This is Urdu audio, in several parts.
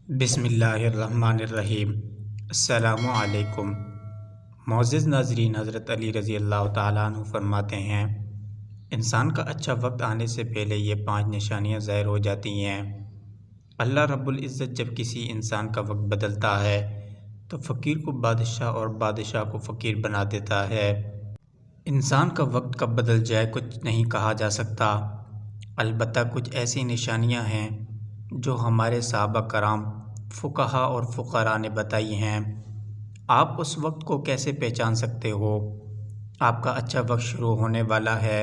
بسم اللہ الرحمن الرحیم۔ السلام علیکم۔ معزز ناظرین، حضرت علی رضی اللہ تعالیٰ عنہ فرماتے ہیں، انسان کا اچھا وقت آنے سے پہلے یہ 5 نشانیاں ظاہر ہو جاتی ہیں۔ اللہ رب العزت جب کسی انسان کا وقت بدلتا ہے تو فقیر کو بادشاہ اور بادشاہ کو فقیر بنا دیتا ہے۔ انسان کا وقت کب بدل جائے کچھ نہیں کہا جا سکتا، البتہ کچھ ایسی نشانیاں ہیں جو ہمارے صحابہ کرام، فقہا اور فقراء نے بتائی ہیں۔ آپ اس وقت کو کیسے پہچان سکتے ہو؟ آپ کا اچھا وقت شروع ہونے والا ہے۔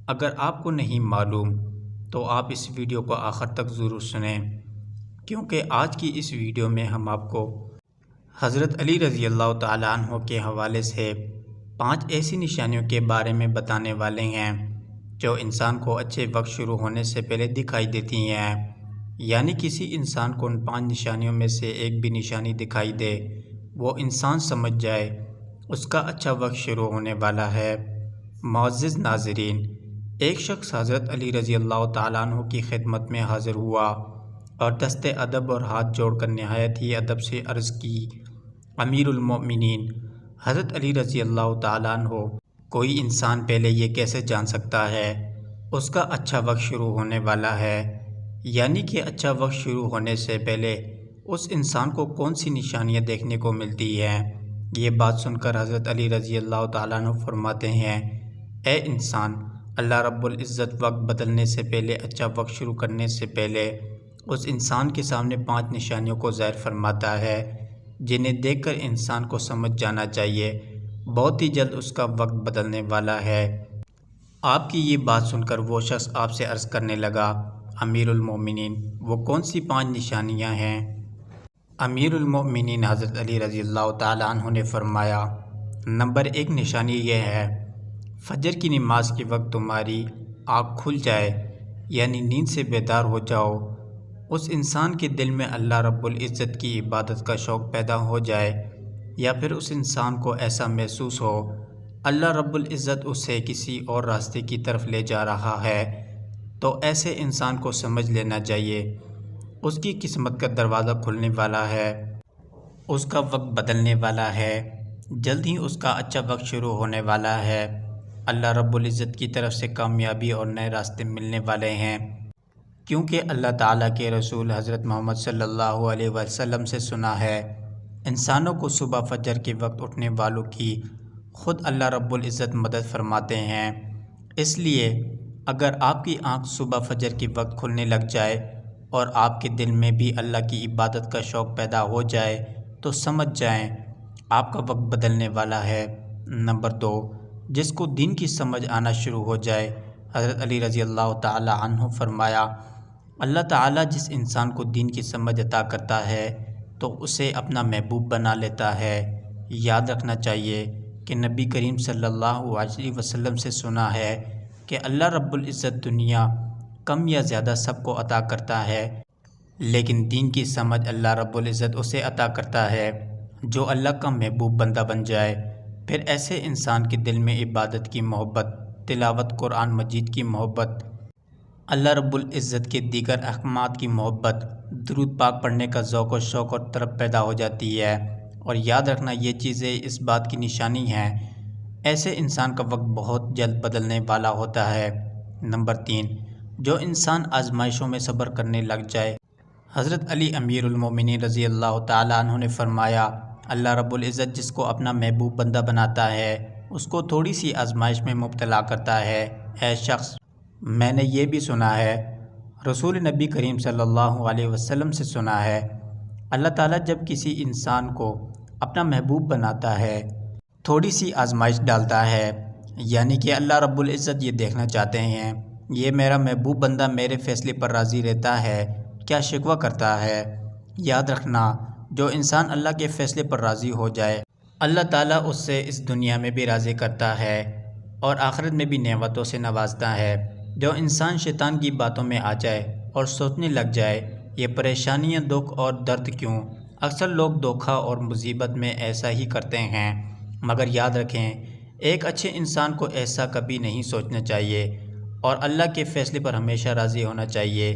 اگر آپ کو نہیں معلوم تو آپ اس ویڈیو کو آخر تک ضرور سنیں، کیونکہ آج کی اس ویڈیو میں ہم آپ کو حضرت علی رضی اللہ تعالیٰ عنہ کے حوالے سے 5 ایسی نشانیوں کے بارے میں بتانے والے ہیں جو انسان کو اچھے وقت شروع ہونے سے پہلے دکھائی دیتی ہیں۔ یعنی کسی انسان کو ان 5 نشانیوں میں سے ایک بھی نشانی دکھائی دے، وہ انسان سمجھ جائے اس کا اچھا وقت شروع ہونے والا ہے۔ معزز ناظرین، ایک شخص حضرت علی رضی اللہ تعالیٰ عنہ کی خدمت میں حاضر ہوا اور دست ادب اور ہاتھ جوڑ کر نہایت ہی ادب سے عرض کی، امیر المؤمنین حضرت علی رضی اللہ تعالیٰ عنہ، کوئی انسان پہلے یہ کیسے جان سکتا ہے اس کا اچھا وقت شروع ہونے والا ہے؟ یعنی کہ اچھا وقت شروع ہونے سے پہلے اس انسان کو کون سی نشانیاں دیکھنے کو ملتی ہیں؟ یہ بات سن کر حضرت علی رضی اللہ تعالیٰ عنہ فرماتے ہیں، اے انسان، اللہ رب العزت وقت بدلنے سے پہلے، اچھا وقت شروع کرنے سے پہلے اس انسان کے سامنے 5 نشانیوں کو ظاہر فرماتا ہے، جنہیں دیکھ کر انسان کو سمجھ جانا چاہیے بہت ہی جلد اس کا وقت بدلنے والا ہے۔ آپ کی یہ بات سن کر وہ شخص آپ سے عرض کرنے لگا، امیر المومنین وہ کون سی 5 نشانیاں ہیں؟ امیر المومنین حضرت علی رضی اللہ تعالیٰ عنہ نے فرمایا، نمبر 1 نشانی یہ ہے، فجر کی نماز کے وقت تمہاری آنکھ کھل جائے، یعنی نیند سے بیدار ہو جاؤ۔ اس انسان کے دل میں اللہ رب العزت کی عبادت کا شوق پیدا ہو جائے، یا پھر اس انسان کو ایسا محسوس ہو اللہ رب العزت اسے کسی اور راستے کی طرف لے جا رہا ہے، تو ایسے انسان کو سمجھ لینا چاہیے اس کی قسمت کا دروازہ کھلنے والا ہے، اس کا وقت بدلنے والا ہے، جلد ہی اس کا اچھا وقت شروع ہونے والا ہے، اللہ رب العزت کی طرف سے کامیابی اور نئے راستے ملنے والے ہیں۔ کیونکہ اللہ تعالیٰ کے رسول حضرت محمد صلی اللہ علیہ وسلم سے سنا ہے، انسانوں کو صبح فجر کے وقت اٹھنے والوں کی خود اللہ رب العزت مدد فرماتے ہیں۔ اس لیے اگر آپ کی آنکھ صبح فجر کے وقت کھلنے لگ جائے اور آپ کے دل میں بھی اللہ کی عبادت کا شوق پیدا ہو جائے تو سمجھ جائیں آپ کا وقت بدلنے والا ہے۔ نمبر 2، جس کو دین کی سمجھ آنا شروع ہو جائے، حضرت علی رضی اللہ تعالیٰ عنہ فرمایا، اللہ تعالیٰ جس انسان کو دین کی سمجھ عطا کرتا ہے تو اسے اپنا محبوب بنا لیتا ہے۔ یاد رکھنا چاہیے کہ نبی کریم صلی اللہ علیہ وسلم سے سنا ہے کہ اللہ رب العزت دنیا کم یا زیادہ سب کو عطا کرتا ہے، لیکن دین کی سمجھ اللہ رب العزت اسے عطا کرتا ہے جو اللہ کا محبوب بندہ بن جائے۔ پھر ایسے انسان کے دل میں عبادت کی محبت، تلاوت قرآن مجید کی محبت، اللہ رب العزت کے دیگر احکامات کی محبت، درود پاک پڑھنے کا ذوق و شوق اور طلب پیدا ہو جاتی ہے۔ اور یاد رکھنا یہ چیزیں اس بات کی نشانی ہیں، ایسے انسان کا وقت بہت جلد بدلنے والا ہوتا ہے۔ نمبر 3، جو انسان آزمائشوں میں صبر کرنے لگ جائے، حضرت علی امیر المومنین رضی اللہ تعالیٰ عنہ نے فرمایا، اللہ رب العزت جس کو اپنا محبوب بندہ بناتا ہے اس کو تھوڑی سی آزمائش میں مبتلا کرتا ہے۔ اے شخص، میں نے یہ بھی سنا ہے، رسول نبی کریم صلی اللہ علیہ وسلم سے سنا ہے، اللہ تعالیٰ جب کسی انسان کو اپنا محبوب بناتا ہے تھوڑی سی آزمائش ڈالتا ہے، یعنی کہ اللہ رب العزت یہ دیکھنا چاہتے ہیں یہ میرا محبوب بندہ میرے فیصلے پر راضی رہتا ہے کیا شکوہ کرتا ہے۔ یاد رکھنا، جو انسان اللہ کے فیصلے پر راضی ہو جائے اللہ تعالیٰ اس سے اس دنیا میں بھی راضی کرتا ہے اور آخرت میں بھی نعمتوں سے نوازتا ہے۔ جو انسان شیطان کی باتوں میں آ جائے اور سوچنے لگ جائے یہ پریشانیاں، دکھ اور درد کیوں، اکثر لوگ دھوکہ اور مصیبت میں ایسا ہی کرتے ہیں، مگر یاد رکھیں ایک اچھے انسان کو ایسا کبھی نہیں سوچنا چاہیے اور اللہ کے فیصلے پر ہمیشہ راضی ہونا چاہیے۔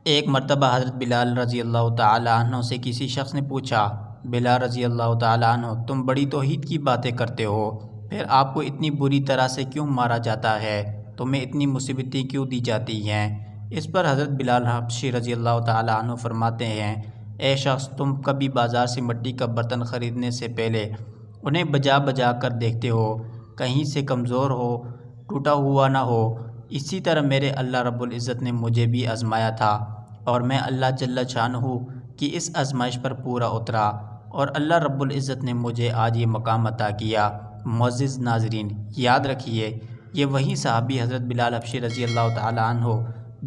ایک مرتبہ حضرت بلال رضی اللہ تعالیٰ عنہ سے کسی شخص نے پوچھا، بلال رضی اللہ تعالیٰ عنہ، تم بڑی توحید کی باتیں کرتے ہو، پھر آپ کو اتنی بری طرح سے کیوں مارا جاتا ہے؟ تمہیں اتنی مصیبتیں کیوں دی جاتی ہیں؟ اس پر حضرت بلال حبشی رضی اللہ تعالیٰ عنہ فرماتے ہیں، اے شخص، تم کبھی بازار سے مٹی کا برتن خریدنے سے پہلے انہیں بجا بجا کر دیکھتے ہو، کہیں سے کمزور ہو، ٹوٹا ہوا نہ ہو؟ اسی طرح میرے اللہ رب العزت نے مجھے بھی آزمایا تھا، اور میں اللہ جل شانہ کی اس آزمائش پر پورا اترا، اور اللہ رب العزت نے مجھے آج یہ مقام عطا کیا۔ معزز ناظرین، یاد رکھیے، یہ وہی صحابی حضرت بلال حبشی رضی اللہ تعالیٰ عنہ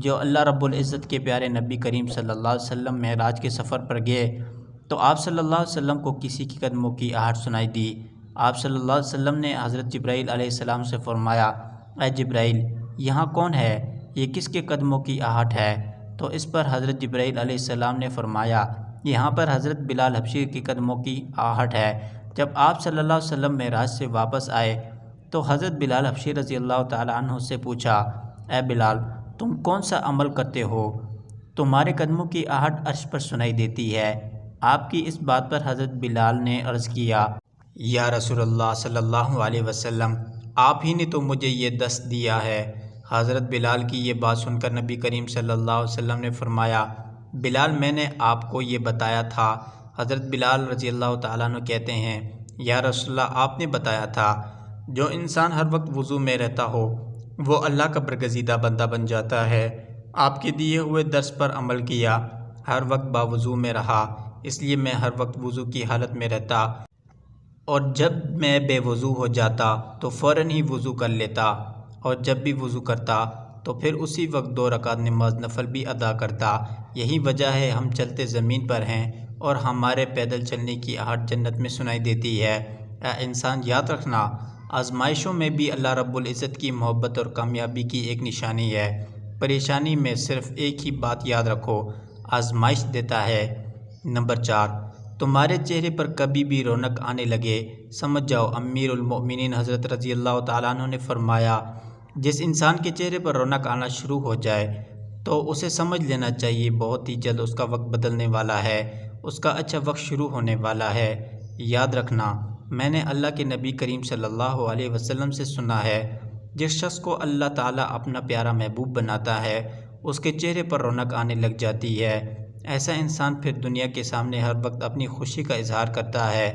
جو اللہ رب العزت کے پیارے نبی کریم صلی اللہ علیہ وسلم معراج کے سفر پر گئے تو آپ صلی اللہ علیہ وسلم کو کسی کی قدموں کی آہٹ سنائی دی۔ آپ صلی اللہ علیہ وسلم نے حضرت جبرائیل علیہ السلام سے فرمایا، اے جبرائیل، یہاں کون ہے؟ یہ کس کے قدموں کی آہٹ ہے؟ تو اس پر حضرت جبرائیل علیہ السلام نے فرمایا، یہاں پر حضرت بلال حبشی کی قدموں کی آہٹ ہے۔ جب آپ صلی اللہ علیہ وسلم معراج سے واپس آئے تو حضرت بلال حبشی رضی اللہ تعالیٰ عنہ سے پوچھا، اے بلال، تم کون سا عمل کرتے ہو؟ تمہارے قدموں کی آہٹ عرش پر سنائی دیتی ہے۔ آپ کی اس بات پر حضرت بلال نے عرض کیا، یا رسول اللہ صلی اللہ علیہ وسلم، آپ ہی نے تو مجھے یہ دست دیا ہے۔ حضرت بلال کی یہ بات سن کر نبی کریم صلی اللہ علیہ وسلم نے فرمایا، بلال، میں نے آپ کو یہ بتایا تھا۔ حضرت بلال رضی اللہ تعالیٰ عنہ کہتے ہیں، یا رسول اللہ، آپ نے بتایا تھا، جو انسان ہر وقت وضو میں رہتا ہو وہ اللہ کا برگزیدہ بندہ بن جاتا ہے۔ آپ کے دیے ہوئے درس پر عمل کیا، ہر وقت باوضو میں رہا، اس لیے میں ہر وقت وضو کی حالت میں رہتا، اور جب میں بے وضو ہو جاتا تو فوراً ہی وضو کر لیتا، اور جب بھی وضو کرتا تو پھر اسی وقت 2 رکعت نماز نفل بھی ادا کرتا۔ یہی وجہ ہے ہم چلتے زمین پر ہیں اور ہمارے پیدل چلنے کی آہٹ جنت میں سنائی دیتی ہے۔ اے انسان، یاد رکھنا، آزمائشوں میں بھی اللہ رب العزت کی محبت اور کامیابی کی ایک نشانی ہے۔ پریشانی میں صرف ایک ہی بات یاد رکھو، آزمائش دیتا ہے۔ نمبر 4، تمہارے چہرے پر کبھی بھی رونق آنے لگے، سمجھ جاؤ امیر المؤمنین حضرت رضی اللہ تعالیٰ عنہ نے فرمایا، جس انسان کے چہرے پر رونق آنا شروع ہو جائے تو اسے سمجھ لینا چاہیے بہت ہی جلد اس کا وقت بدلنے والا ہے، اس کا اچھا وقت شروع ہونے والا ہے۔ یاد رکھنا، میں نے اللہ کے نبی کریم صلی اللہ علیہ وسلم سے سنا ہے، جس شخص کو اللہ تعالیٰ اپنا پیارا محبوب بناتا ہے اس کے چہرے پر رونق آنے لگ جاتی ہے۔ ایسا انسان پھر دنیا کے سامنے ہر وقت اپنی خوشی کا اظہار کرتا ہے،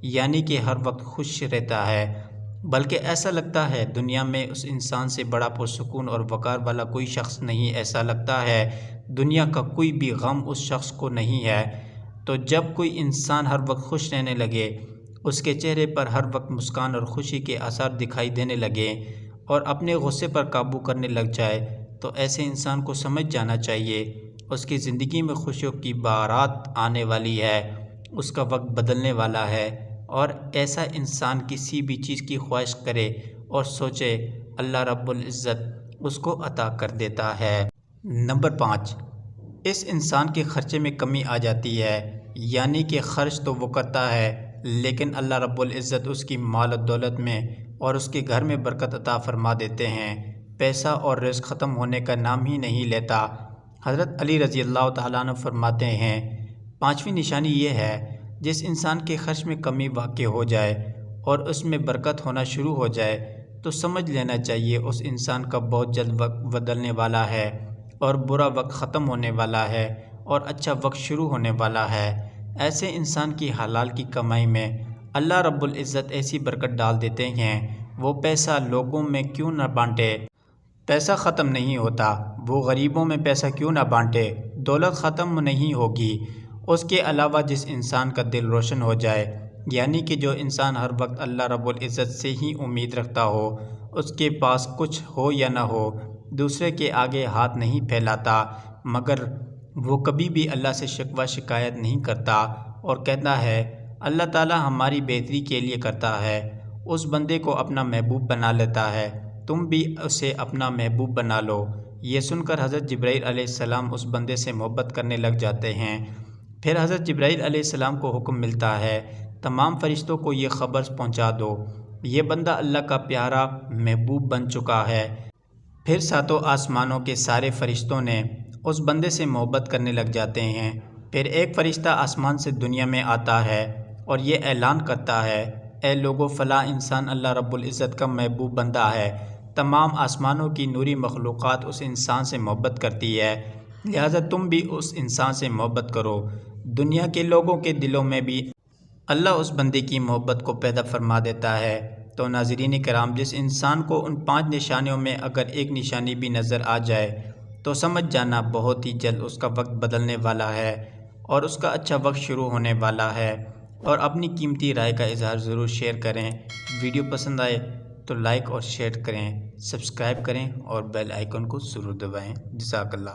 یعنی کہ ہر وقت خوش رہتا ہے، بلکہ ایسا لگتا ہے دنیا میں اس انسان سے بڑا پرسکون اور وقار والا کوئی شخص نہیں۔ ایسا لگتا ہے دنیا کا کوئی بھی غم اس شخص کو نہیں ہے۔ تو جب کوئی انسان ہر وقت خوش رہنے لگے، اس کے چہرے پر ہر وقت مسکان اور خوشی کے آثار دکھائی دینے لگے، اور اپنے غصے پر قابو کرنے لگ جائے، تو ایسے انسان کو سمجھ جانا چاہیے اس کی زندگی میں خوشیوں کی بارات آنے والی ہے، اس کا وقت بدلنے والا ہے۔ اور ایسا انسان کسی بھی چیز کی خواہش کرے اور سوچے، اللہ رب العزت اس کو عطا کر دیتا ہے۔ نمبر 5، اس انسان کے خرچے میں کمی آ جاتی ہے، یعنی کہ خرچ تو وہ کرتا ہے لیکن اللہ رب العزت اس کی مال و دولت میں اور اس کے گھر میں برکت عطا فرما دیتے ہیں۔ پیسہ اور رزق ختم ہونے کا نام ہی نہیں لیتا۔ حضرت علی رضی اللہ تعالیٰ عنہ فرماتے ہیں، 5ویں نشانی یہ ہے، جس انسان کے خرچ میں کمی واقع ہو جائے اور اس میں برکت ہونا شروع ہو جائے تو سمجھ لینا چاہیے اس انسان کا بہت جلد وقت بدلنے والا ہے، اور برا وقت ختم ہونے والا ہے اور اچھا وقت شروع ہونے والا ہے۔ ایسے انسان کی حلال کی کمائی میں اللہ رب العزت ایسی برکت ڈال دیتے ہیں، وہ پیسہ لوگوں میں کیوں نہ بانٹے، پیسہ ختم نہیں ہوتا، وہ غریبوں میں پیسہ کیوں نہ بانٹے، دولت ختم نہیں ہوگی۔ اس کے علاوہ جس انسان کا دل روشن ہو جائے، یعنی کہ جو انسان ہر وقت اللہ رب العزت سے ہی امید رکھتا ہو، اس کے پاس کچھ ہو یا نہ ہو، دوسرے کے آگے ہاتھ نہیں پھیلاتا، مگر وہ کبھی بھی اللہ سے شکوہ شکایت نہیں کرتا اور کہتا ہے اللہ تعالیٰ ہماری بہتری کے لیے کرتا ہے، اس بندے کو اپنا محبوب بنا لیتا ہے۔ تم بھی اسے اپنا محبوب بنا لو۔ یہ سن کر حضرت جبرائیل علیہ السلام اس بندے سے محبت کرنے لگ جاتے ہیں۔ پھر حضرت جبرائیل علیہ السلام کو حکم ملتا ہے، تمام فرشتوں کو یہ خبر پہنچا دو، یہ بندہ اللہ کا پیارا محبوب بن چکا ہے۔ پھر 7 آسمانوں کے سارے فرشتوں نے اس بندے سے محبت کرنے لگ جاتے ہیں۔ پھر ایک فرشتہ آسمان سے دنیا میں آتا ہے اور یہ اعلان کرتا ہے، اے لوگو، فلاں انسان اللہ رب العزت کا محبوب بندہ ہے۔ تمام آسمانوں کی نوری مخلوقات اس انسان سے محبت کرتی ہے، لہٰذا تم بھی اس انسان سے محبت کرو۔ دنیا کے لوگوں کے دلوں میں بھی اللہ اس بندے کی محبت کو پیدا فرما دیتا ہے۔ تو ناظرین کرام، جس انسان کو ان 5 نشانیوں میں اگر ایک نشانی بھی نظر آ جائے تو سمجھ جانا بہت ہی جلد اس کا وقت بدلنے والا ہے اور اس کا اچھا وقت شروع ہونے والا ہے۔ اور اپنی قیمتی رائے کا اظہار ضرور شیئر کریں۔ ویڈیو پسند آئے تو لائک اور شیئر کریں، سبسکرائب کریں اور بیل آئیکن کو ضرور دبائیں۔ جزاک اللہ۔